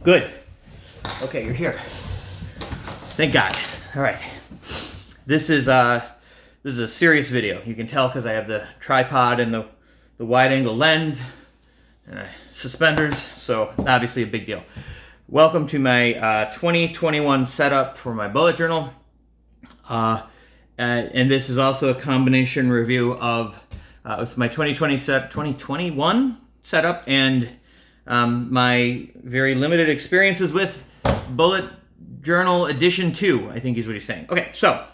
Good. Okay, you're here. Thank God. All right. This is a serious video. You can tell because I have the tripod and the wide-angle lens and suspenders, so obviously a big deal. Welcome to my 2021 setup for my bullet journal. And this is also a combination review of it's my 2021 setup and my very limited experiences with Bullet Journal Edition 2, I think is what he's saying. Okay, so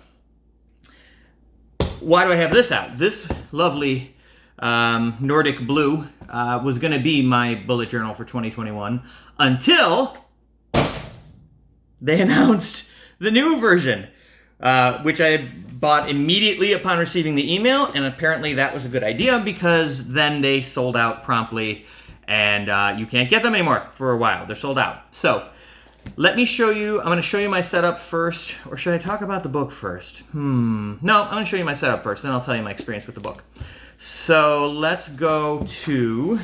why do I have this out? This lovely Nordic blue was going to be my bullet journal for 2021 until they announced the new version, which I had bought immediately upon receiving the email, and apparently that was a good idea because then they sold out promptly, and you can't get them anymore for a while. They're sold out. So let me show you. I'm going to show you my setup first, or should I talk about the book first? No, I'm going to show you my setup first, then I'll tell you my experience with the book. So let's go to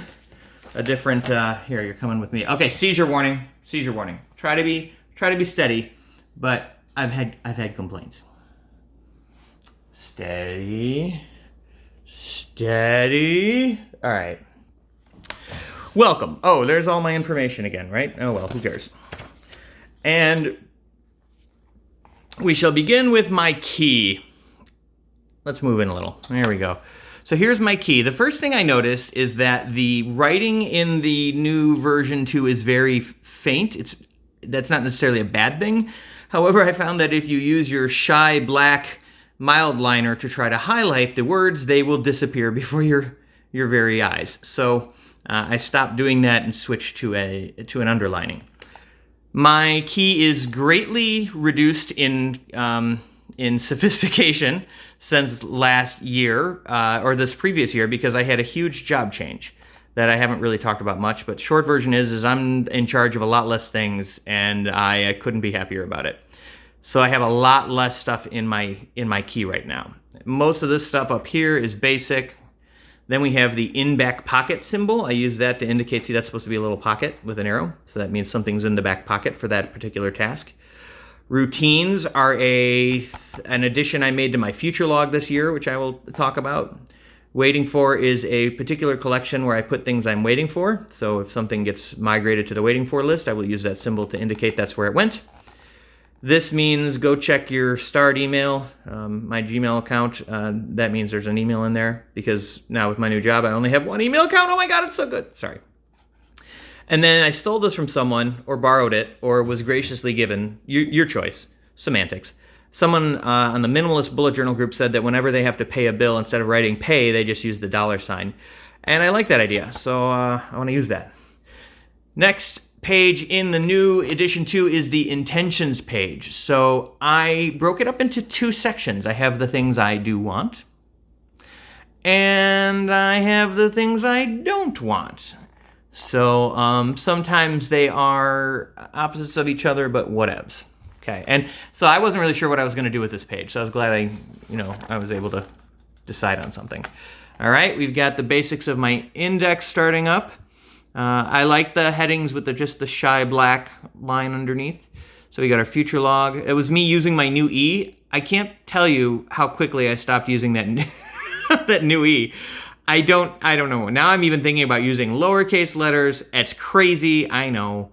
a different. Here, you're coming with me. Okay, seizure warning. Seizure warning. Try to be steady, but I've had complaints. Steady. All right. Welcome. Oh, there's all my information again, right? Oh well, who cares? And we shall begin with my key. Let's move in a little. There we go. So here's my key. The first thing I noticed is that the writing in the new version 2 is very faint. That's not necessarily a bad thing. However, I found that if you use your shy black mild liner to try to highlight the words, they will disappear before your very eyes. So I stopped doing that and switched to an underlining. My key is greatly reduced in sophistication since last year, or this previous year, because I had a huge job change that I haven't really talked about much, but short version is I'm in charge of a lot less things, and I couldn't be happier about it. So I have a lot less stuff in my key right now. Most of this stuff up here is basic. Then we have the in-back pocket symbol. I use that to indicate, see, that's supposed to be a little pocket with an arrow. So that means something's in the back pocket for that particular task. Routines are an addition I made to my future log this year, which I will talk about. Waiting for is a particular collection where I put things I'm waiting for. So if something gets migrated to the waiting for list, I will use that symbol to indicate that's where it went. This means go check your starred email, my Gmail account. That means there's an email in there because now with my new job, I only have one email account. Oh my God, it's so good. Sorry. And then I stole this from someone or borrowed it or was graciously given, your choice, semantics. Someone on the Minimalist Bullet Journal group said that whenever they have to pay a bill, instead of writing pay, they just use the $sign. And I like that idea, so I want to use that. Next page in the new edition 2 is the intentions page. So I broke it up into 2 sections. I have the things I do want, and I have the things I don't want. So sometimes they are opposites of each other, but whatevs. Okay, and so I wasn't really sure what I was going to do with this page, so I was glad I was able to decide on something. All right, we've got the basics of my index starting up. I like the headings with just the shy black line underneath. So we got our future log. It was me using my new E. I can't tell you how quickly I stopped using that that new E. I don't know. Now I'm even thinking about using lowercase letters. It's crazy, I know.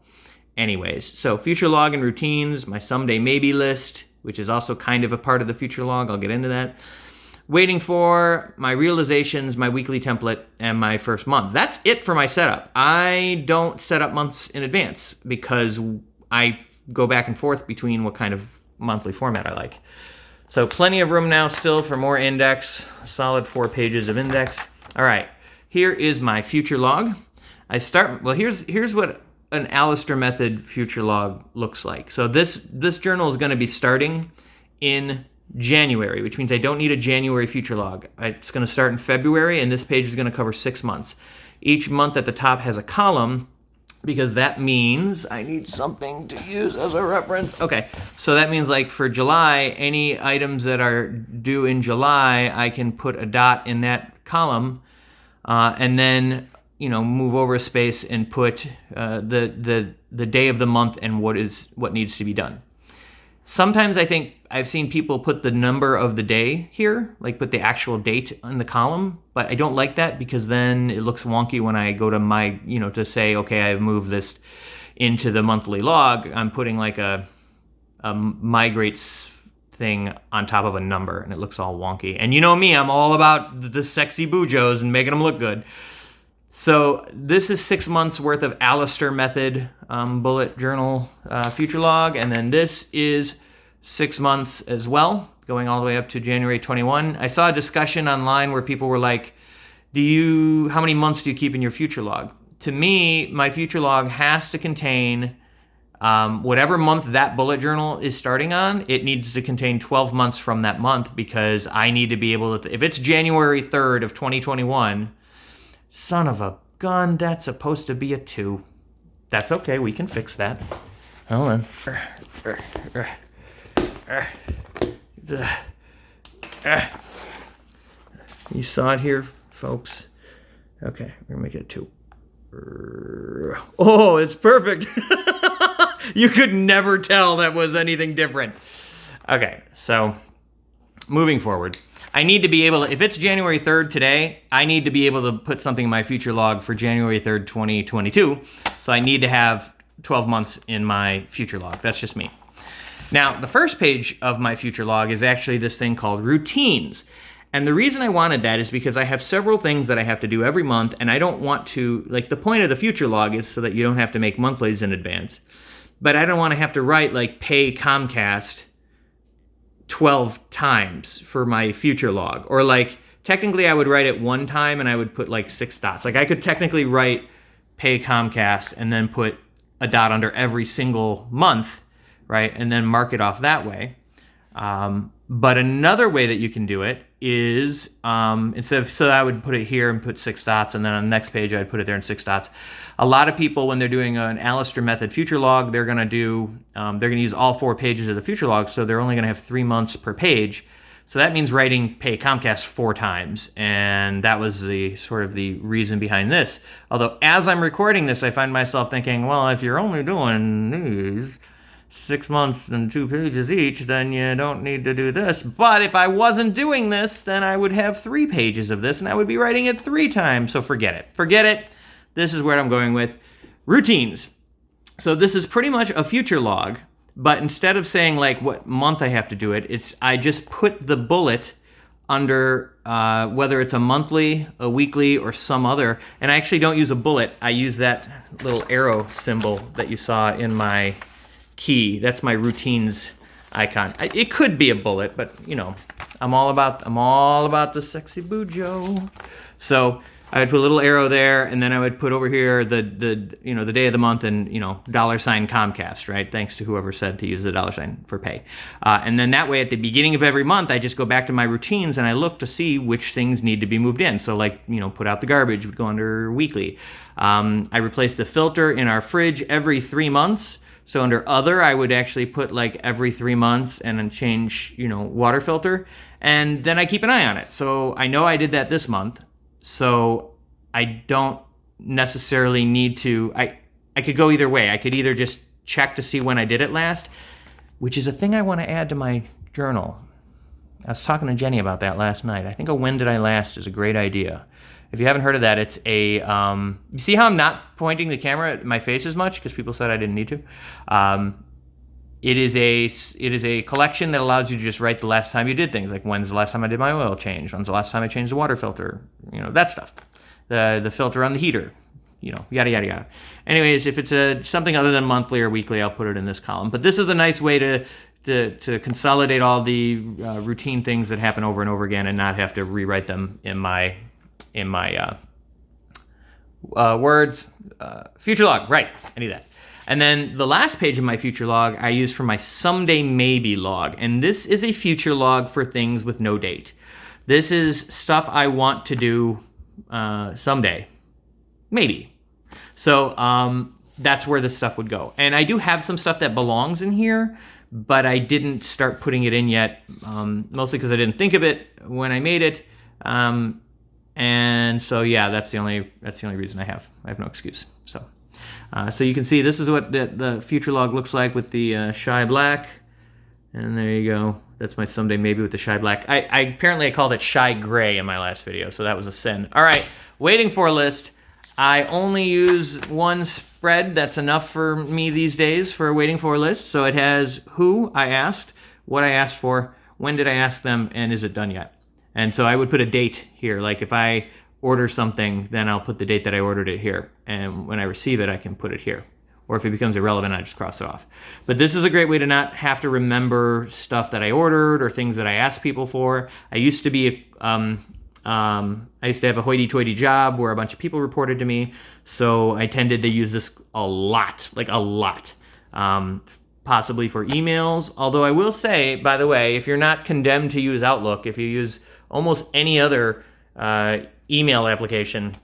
Anyways, so future log and routines, my someday maybe list, which is also kind of a part of the future log. I'll get into that. Waiting for my realizations, my weekly template, and my first month. That's it for my setup. I don't set up months in advance because I go back and forth between what kind of monthly format I like. So plenty of room now still for more index, a solid 4 pages of index. All right, here is my future log. Here's what an Alistair method future log looks like. So this journal is going to be starting in January, which means I don't need a January future log. It's going to start in February, and this page is going to cover 6 months. Each month at the top has a column because that means I need something to use as a reference. Okay, so that means like for July, any items that are due in July, I can put a dot in that column, and then move over a space and put the day of the month and what needs to be done. Sometimes I think I've seen people put the number of the day here, like put the actual date in the column, but I don't like that because then it looks wonky when I go to my, to say, okay, I've moved this into the monthly log. I'm putting like a migrates thing on top of a number and it looks all wonky. And you know me, I'm all about the sexy bujos and making them look good. So this is 6 months worth of Alistair method bullet journal future log, and then this is 6 months as well, going all the way up to January 21. I saw a discussion online where people were like, how many months do you keep in your future log? To me, my future log has to contain whatever month that bullet journal is starting on. It needs to contain 12 months from that month because I need to be able to, if it's January 3rd of 2021, son of a gun, that's supposed to be a 2. That's okay, we can fix that. Hold on. You saw it here, folks? Okay, we're gonna make it a 2. Oh, it's perfect. You could never tell that was anything different. Okay, so moving forward. I need to be able to, if it's January 3rd today, I need to be able to put something in my future log for January 3rd, 2022. So I need to have 12 months in my future log. That's just me. Now, the first page of my future log is actually this thing called routines. And the reason I wanted that is because I have several things that I have to do every month, and I don't want to, like the point of the future log is so that you don't have to make monthlies in advance. But I don't want to have to write like pay Comcast 12 times for my future log, or like technically I would write it one time and I would put like 6 dots. Like I could technically write pay Comcast and then put a dot under every single month, right? And then mark it off that way. But another way that you can do it is instead of, so I would put it here and put 6 dots, and then on the next page I'd put it there in 6 dots. A lot of people, when they're doing an Alistair method future log, they're going to use all 4 pages of the future log, so they're only going to have 3 months per page. So that means writing pay Comcast 4 times, and that was the sort of the reason behind this. Although as I'm recording this, I find myself thinking, well, if you're only doing these 6 months and 2 pages each, then you don't need to do this. But if I wasn't doing this, then I would have 3 pages of this, and I would be writing it 3 times. So forget it. Forget it. This is where I'm going with routines. So this is pretty much a future log, but instead of saying like what month I have to do it, I just put the bullet under whether it's a monthly, a weekly, or some other. And I actually don't use a bullet. I use that little arrow symbol that you saw in my key. That's my routines icon. It could be a bullet, but I'm all about the sexy bujo. So I would put a little arrow there, and then I would put over here the day of the month and $ Comcast, right? Thanks to whoever said to use the $ for pay. And then that way, at the beginning of every month, I just go back to my routines and I look to see which things need to be moved in. So like put out the garbage would go under weekly. I replaced the filter in our fridge every 3 months. So under other, I would actually put like every 3 months and then change water filter, and then I keep an eye on it. So I know I did that this month. So I don't necessarily need to, I could go either way. I could either just check to see when I did it last, which is a thing I want to add to my journal. I was talking to Jenny about that last night. I think a when did I last is a great idea. If you haven't heard of that, it's a, you see how I'm not pointing the camera at my face as much because people said I didn't need to? It is a collection that allows you to just write the last time you did things, like when's the last time I did my oil change, when's the last time I changed the water filter, that stuff. The filter on the heater, yada, yada, yada. Anyways, if it's something other than monthly or weekly, I'll put it in this column. But this is a nice way to consolidate all the routine things that happen over and over again and not have to rewrite them in my words. Future log, right, I need that. And then the last page of my future log I use for my someday maybe log. And this is a future log for things with no date. This is stuff I want to do someday, maybe. So that's where this stuff would go. And I do have some stuff that belongs in here, but I didn't start putting it in yet, mostly because I didn't think of it when I made it. And so yeah, that's the only reason I have no excuse. So so you can see this is what the future log looks like with the shy black, and there you go. That's my someday maybe with the shy black. I apparently I called it shy gray in my last video, so that was a sin. All right, waiting for list. I only use one spread. That's enough for me these days for a waiting for list. So it has who I asked, what I asked for, when did I ask them, and is it done yet? And so I would put a date here. Like if I order something, then I'll put the date that I ordered it here. And when I receive it, I can put it here. Or if it becomes irrelevant, I just cross it off. But this is a great way to not have to remember stuff that I ordered or things that I asked people for. I used to be, I used to have a hoity-toity job where a bunch of people reported to me. So I tended to use this a lot, like a lot. Possibly for emails. Although I will say, by the way, if you're not condemned to use Outlook, if you use almost any other email application,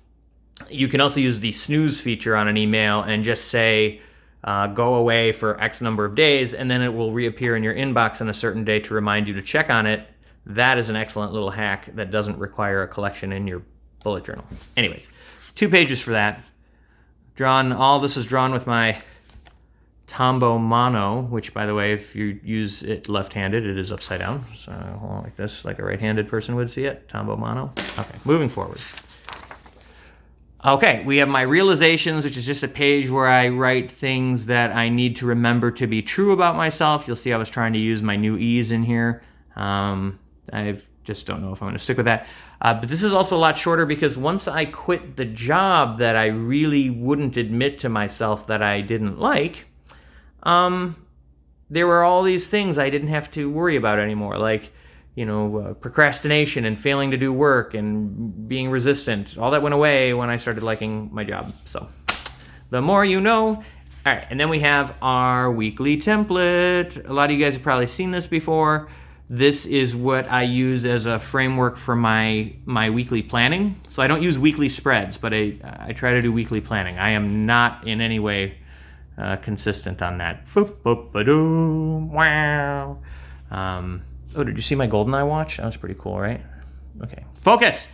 you can also use the snooze feature on an email and just say, go away for X number of days, and then it will reappear in your inbox on a certain day to remind you to check on it. That is an excellent little hack that doesn't require a collection in your bullet journal. Anyways, 2 pages for that. All this is drawn with my Tombow Mono, which, by the way, if you use it left-handed, it is upside down. So like this, like a right-handed person would see it. Tombow Mono. Okay, moving forward. Okay, we have my realizations, which is just a page where I write things that I need to remember to be true about myself. You'll see I was trying to use my new E's in here. I just don't know if I'm going to stick with that. But this is also a lot shorter because once I quit the job that I really wouldn't admit to myself that I didn't like, there were all these things I didn't have to worry about anymore, like, procrastination and failing to do work and being resistant. All that went away when I started liking my job. So the more you know. All right, and then we have our weekly template. A lot of you guys have probably seen this before. This is what I use as a framework for my weekly planning. So I don't use weekly spreads, but I try to do weekly planning. I am not in any way consistent on that. Boop, boop, ba-doom, wow. Oh, did you see my GoldenEye watch? That was pretty cool, right? Okay, focus.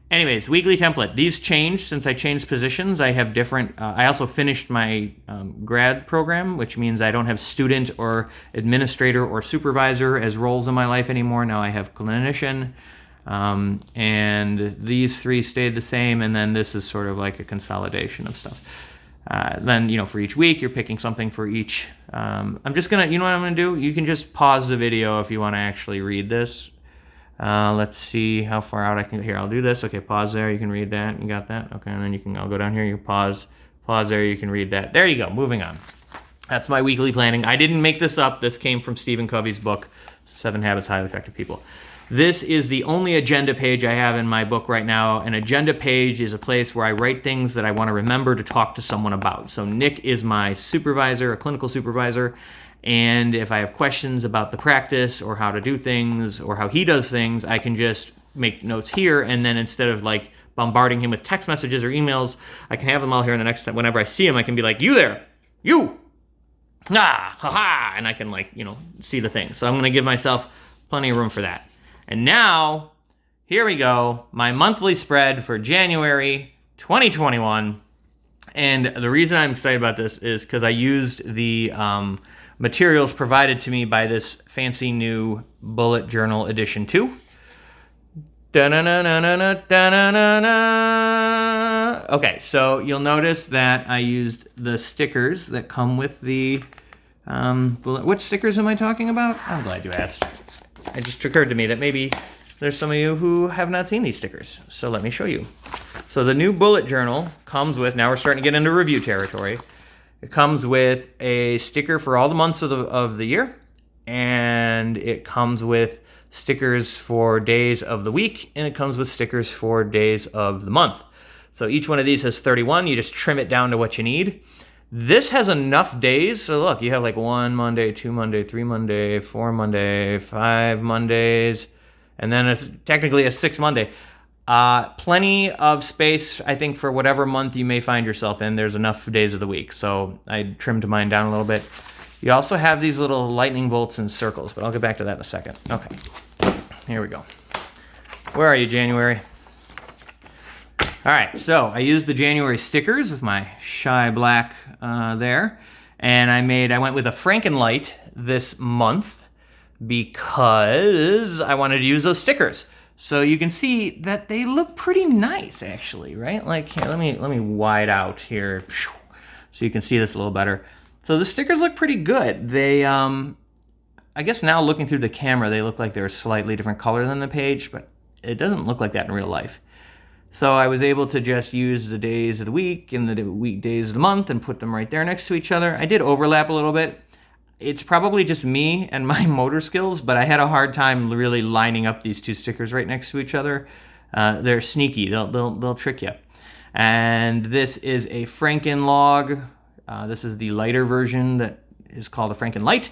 Anyways, weekly template. These changed since I changed positions. I have different, I also finished my grad program, which means I don't have student or administrator or supervisor as roles in my life anymore. Now I have clinician. And these 3 stayed the same, and then this is sort of like a consolidation of stuff. Then, for each week, you're picking something for each. I'm just going to, what I'm going to do? You can just pause the video if you want to actually read this. Let's see how far out I can. Here, I'll do this. Okay, pause there. You can read that. You got that? Okay, and then I'll go down here. You pause there. You can read that. There you go. Moving on. That's my weekly planning. I didn't make this up. This came from Stephen Covey's book, 7 Habits of Highly Effective People. This is the only agenda page I have in my book right now. An agenda page is a place where I write things that I want to remember to talk to someone about. So Nick is my supervisor, a clinical supervisor, and if I have questions about the practice or how to do things or how he does things, I can just make notes here, and then instead of like bombarding him with text messages or emails, I can have them all here, and the next time, whenever I see him, I can be like, you there, you, haha, and I can see the thing. So I'm going to give myself plenty of room for that. And now, here we go, my monthly spread for January 2021. And the reason I'm excited about this is because I used the materials provided to me by this fancy new Bullet Journal Edition 2. Okay, so you'll notice that I used the stickers that come with the bullet. Which stickers am I talking about? I'm glad you asked. It just occurred to me that maybe there's some of you who have not seen these stickers. So let me show you. So the new bullet journal comes with, now we're starting to get into review territory. It comes with a sticker for all the months of the year, and it comes with stickers for days of the week, and it comes with stickers for days of the month. So each one of these has 31. You just trim it down to what you need. This has enough days. So look, you have like 1 Monday, 2 Monday, 3 Monday, 4 Monday, 5 Mondays, and then technically a 6th Monday. Plenty of space, I think, for whatever month you may find yourself in. There's enough days of the week. So I trimmed mine down a little bit. You also have these little lightning bolts and circles, but I'll get back to that in a second. Okay, here we go. Where are you, January? All right, so I used the January stickers with my Shy Black there, and I went with a Frankenlight this month because I wanted to use those stickers. So you can see that they look pretty nice, actually, right? Like, here, let me wide out here, so you can see this a little better. So the stickers look pretty good. They, I guess now looking through the camera, they look like they're a slightly different color than the page, but it doesn't look like that in real life. So I was able to just use the days of the week and the weekdays of the month and put them right there next to each other. I did overlap a little bit. It's probably just me and my motor skills, but I had a hard time really lining up these two stickers right next to each other. They're sneaky. They'll trick you. And this is a Frankenlog. This is the lighter version that is called a Frankenlight.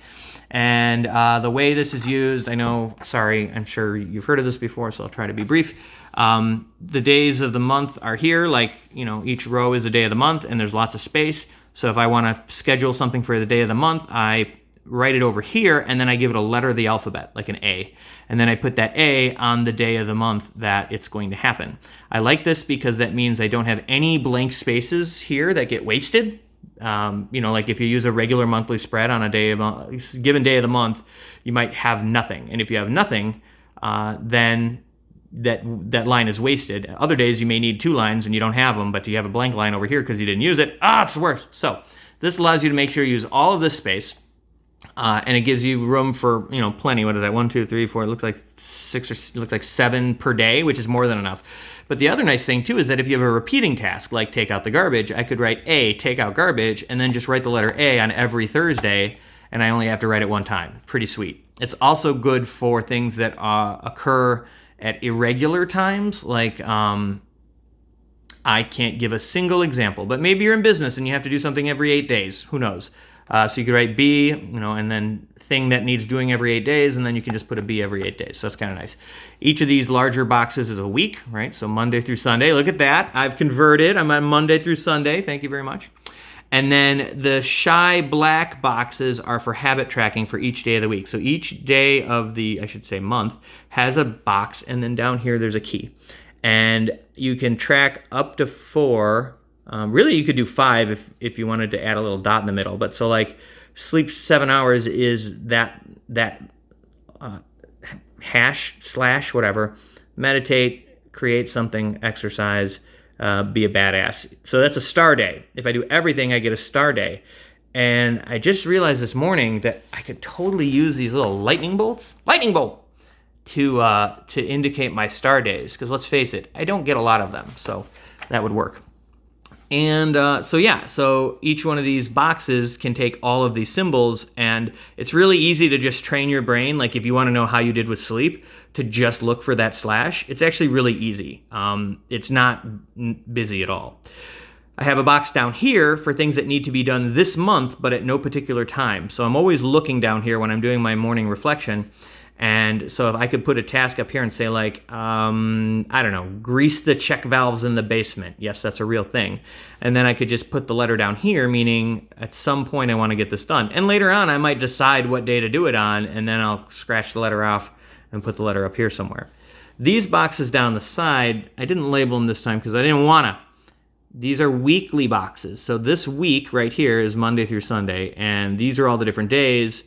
And the way this is used, I'm sure you've heard of this before, so I'll try to be brief. The days of the month are here, like, each row is a day of the month, and there's lots of space. So if I want to schedule something for the day of the month, I write it over here, and then I give it a letter of the alphabet, like an A. And then I put that A on the day of the month that it's going to happen. I like this because that means I don't have any blank spaces here that get wasted. Like if you use a regular monthly spread on a given day of the month, you might have nothing. And if you have nothing, then that line is wasted. Other days you may need 2 lines and you don't have them, but you have a blank line over here because you didn't use it. It's the worst. So this allows you to make sure you use all of this space, and it gives you room for plenty. What is that? 1, 2, 3, 4. It looks like 6 or it looks like 7 per day, which is more than enough. But the other nice thing too is that if you have a repeating task like take out the garbage, I could write A, take out garbage, and then just write the letter A on every Thursday, and I only have to write it one time. Pretty sweet. It's also good for things that occur at irregular times, like I can't give a single example, but maybe you're in business and you have to do something every 8 days. Who knows? So you could write B, and then thing that needs doing every 8 days, and then you can just put a B every 8 days. So that's kind of nice. Each of these larger boxes is a week, right? So Monday through Sunday. Look at that. I've converted. I'm on Monday through Sunday. Thank you very much. And then the Shy Black boxes are for habit tracking for each day of the week. So each day of the, month has a box, and then down here there's a key. And you can track up to 4. Really, you could do 5 if you wanted to add a little dot in the middle. But so like sleep 7 hours is that # whatever. Meditate, create something, exercise, be a badass. So that's a star day. If I do everything, I get a star day. And I just realized this morning that I could totally use these little lightning bolt, to indicate my star days. Because let's face it, I don't get a lot of them, so that would work. And so each one of these boxes can take all of these symbols, and it's really easy to just train your brain. Like if you want to know how you did with sleep, to just look for that /. It's actually really easy. It's not busy at all. I have a box down here for things that need to be done this month, but at no particular time. So I'm always looking down here when I'm doing my morning reflection. And so if I could put a task up here and say like, grease the check valves in the basement. Yes, that's a real thing. And then I could just put the letter down here, meaning at some point I want to get this done. And later on, I might decide what day to do it on, and then I'll scratch the letter off and put the letter up here somewhere. These boxes down the side, I didn't label them this time because I didn't want to. These are weekly boxes. So this week right here is Monday through Sunday, and these are all the different days.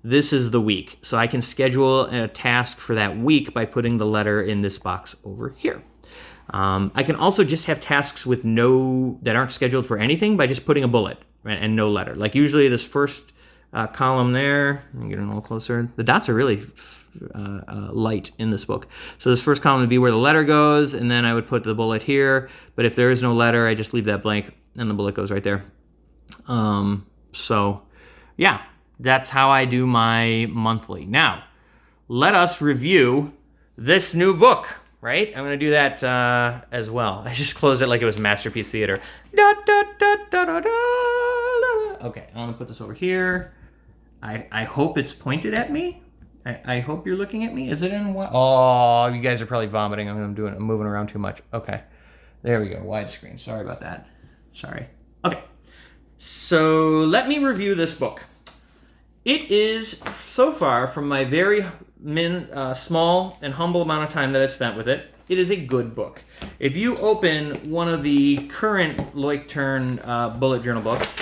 This is the week. So I can schedule a task for that week by putting the letter in this box over here. I can also just have tasks with that aren't scheduled for anything by just putting a bullet, right, and no letter. Like usually this first column there, let me get a little closer. The dots are really light in this book. So this first column would be where the letter goes, and then I would put the bullet here. But if there is no letter, I just leave that blank, and the bullet goes right there. That's how I do my monthly. Now, let us review this new book, right? I'm going to do that as well. I just closed it like it was Masterpiece Theater. Da, da, da, da, da, da, da. Okay, I'm going to put this over here. I hope it's pointed at me. I hope you're looking at me. Is it in what? Oh, you guys are probably vomiting. I'm moving around too much. Okay, there we go. Widescreen. Sorry about that. Sorry. Okay, so let me review this book. It is, so far, from my very small and humble amount of time that I've spent with it, it is a good book. If you open one of the current Leuchtturm bullet journal books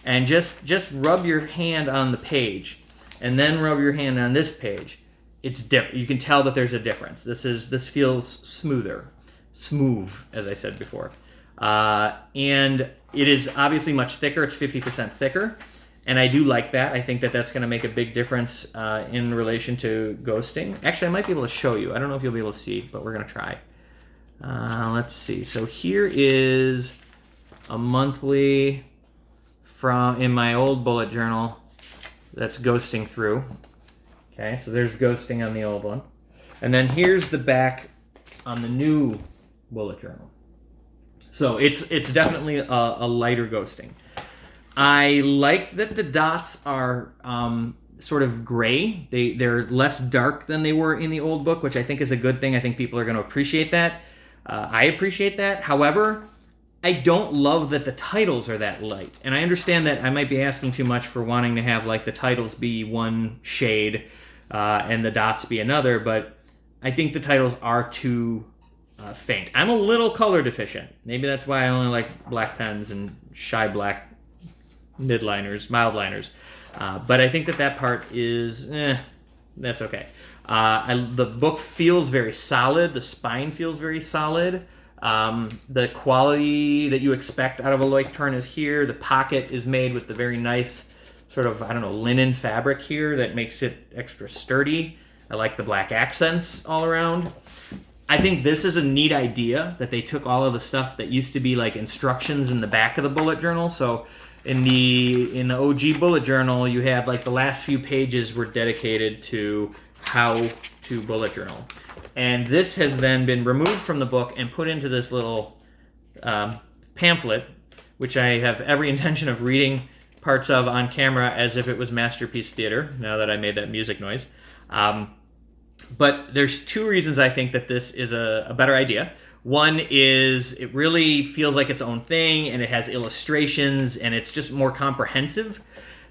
and just rub your hand on the page and then rub your hand on this page, it's different. You can tell that there's a difference. This feels smooth, as I said before. And it is obviously much thicker. It's 50% thicker. And I do like that. I think that that's going to make a big difference in relation to ghosting. Actually, I might be able to show you. I don't know if you'll be able to see, but we're going to try. Let's see. So here is a monthly in my old bullet journal that's ghosting through. Okay, so there's ghosting on the old one. And then here's the back on the new bullet journal. So it's definitely a lighter ghosting. I like that the dots are sort of gray. They're less dark than they were in the old book, which I think is a good thing. I think people are going to appreciate that. I appreciate that. However, I don't love that the titles are that light. And I understand that I might be asking too much for wanting to have like the titles be one shade and the dots be another, but I think the titles are too faint. I'm a little color deficient. Maybe that's why I only like black pens and shy black midliners, mild liners. But I think that part is, that's okay. The book feels very solid. The spine feels very solid. The quality that you expect out of a Leuchtturm is here. The pocket is made with the very nice sort of, I don't know, linen fabric here that makes it extra sturdy. I like the black accents all around. I think this is a neat idea that they took all of the stuff that used to be like instructions in the back of the bullet journal. So in the OG bullet journal, you had like the last few pages were dedicated to how to bullet journal. And this has then been removed from the book and put into this little pamphlet, which I have every intention of reading parts of on camera as if it was Masterpiece Theater, now that I made that music noise. But there's two reasons I think that this is a better idea. One is it really feels like its own thing, and it has illustrations, and it's just more comprehensive.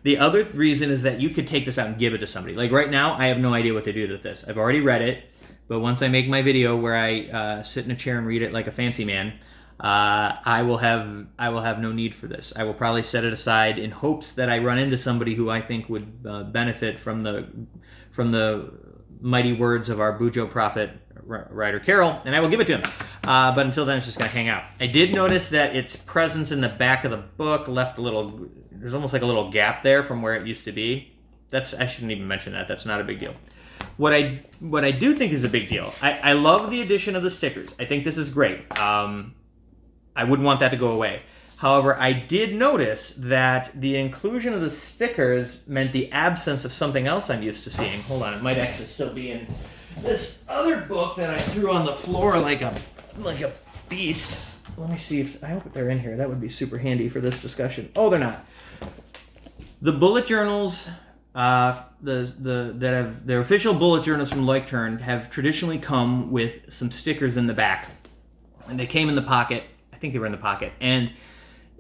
The other reason is that you could take this out and give it to somebody. Like right now, I have no idea what to do with this. I've already read it, but once I make my video where I sit in a chair and read it like a fancy man, I will have no need for this. I will probably set it aside in hopes that I run into somebody who I think would benefit from the mighty words of our Bujo prophet, Ryder Carroll, and I will give it to him. But until then, it's just going to hang out. I did notice that its presence in the back of the book left there's almost like a little gap there from where it used to be. I shouldn't even mention that. That's not a big deal. What I do think is a big deal, I love the addition of the stickers. I think this is great. I wouldn't want that to go away. However, I did notice that the inclusion of the stickers meant the absence of something else I'm used to seeing. Hold on, it might actually still be in this other book that I threw on the floor like a beast. Let me see I hope they're in here. That would be super handy for this discussion. Oh, they're not. The bullet journals, their official bullet journals from Leuchtturm have traditionally come with some stickers in the back, and they came in the pocket. I think they were in the pocket, and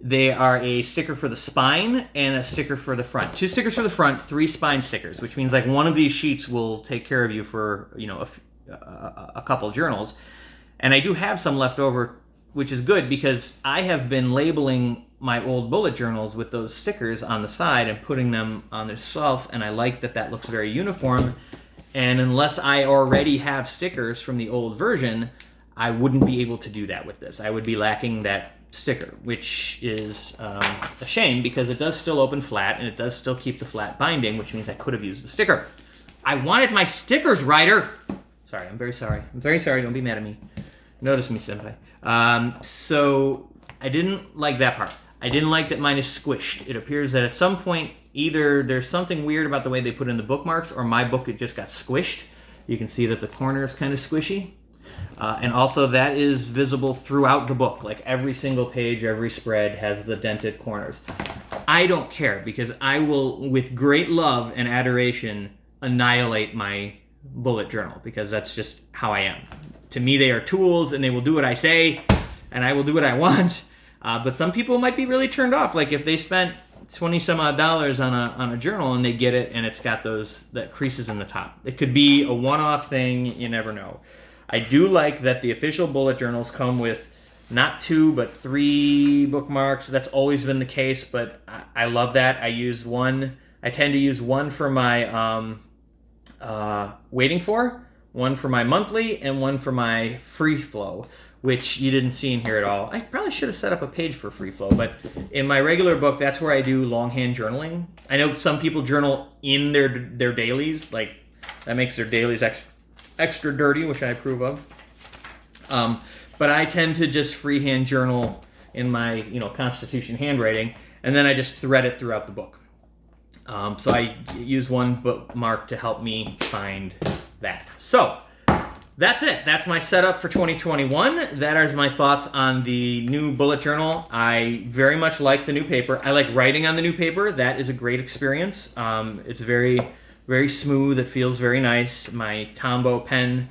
they are a sticker for the spine and a sticker for the front. 2 stickers for the front, 3 spine stickers, which means like one of these sheets will take care of you for a couple journals. And I do have some left over, which is good because I have been labeling my old bullet journals with those stickers on the side and putting them on their shelf, and I like that looks very uniform. And unless I already have stickers from the old version, I wouldn't be able to do that with this. I would be lacking that sticker, which is a shame because it does still open flat and it does still keep the flat binding, which means I could have used the sticker. I wanted my stickers, Ryder! Sorry, I'm very sorry. I'm very sorry, don't be mad at me. Notice me, senpai. So I didn't like that part. I didn't like that mine is squished. It appears that at some point, either there's something weird about the way they put in the bookmarks, or my book, it just got squished. You can see that the corner is kind of squishy. And also that is visible throughout the book. Like every single page, every spread has the dented corners. I don't care because I will, with great love and adoration, annihilate my bullet journal because that's just how I am. To me, they are tools and they will do what I say and I will do what I want. But some people might be really turned off. Like if they spent $20 some odd on a journal and they get it and it's got that creases in the top. It could be a one-off thing. You never know. I do like that the official bullet journals come with not 2, but 3 bookmarks. That's always been the case, but I love that. I tend to use one for my waiting for, one for my monthly, and one for my free flow, which you didn't see in here at all. I probably should have set up a page for free flow, but in my regular book, that's where I do longhand journaling. I know some people journal in their dailies, like that makes their dailies extra dirty, which I approve of. But I tend to just freehand journal in my, Constitution handwriting, and then I just thread it throughout the book. So I use one bookmark to help me find that. So that's it. That's my setup for 2021. That are my thoughts on the new bullet journal. I very much like the new paper. I like writing on the new paper. That is a great experience. It's very, very smooth. It feels very nice. My Tombow pen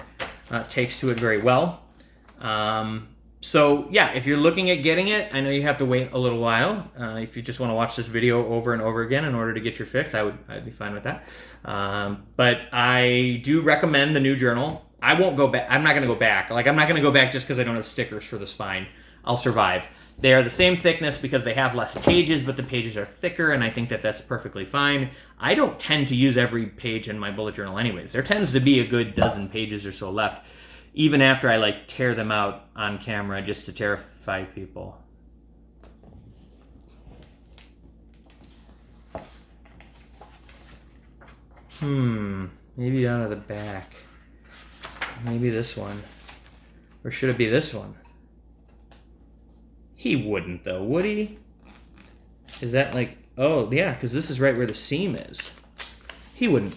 takes to it very well. So yeah, if you're looking at getting it, I know you have to wait a little while. If you just want to watch this video over and over again in order to get your fix, I'd be fine with that. But I do recommend the new journal. I won't go back. I'm not going to go back. I'm not going to go back just because I don't have stickers for the spine. I'll survive. They are the same thickness because they have less pages, but the pages are thicker, and I think that that's perfectly fine. I don't tend to use every page in my bullet journal anyways. There tends to be a good dozen pages or so left, even after I tear them out on camera just to terrify people. Maybe out of the back. Maybe this one. Or should it be this one? He wouldn't though, would he? Is that oh yeah, because this is right where the seam is. He wouldn't.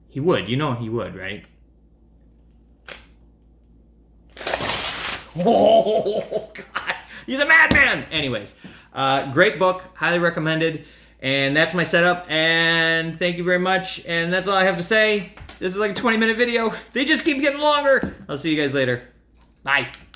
He would, he would, right? Oh, God. He's a madman. Anyways, great book. Highly recommended. And that's my setup. And thank you very much. And that's all I have to say. This is like a 20-minute video. They just keep getting longer. I'll see you guys later. Bye.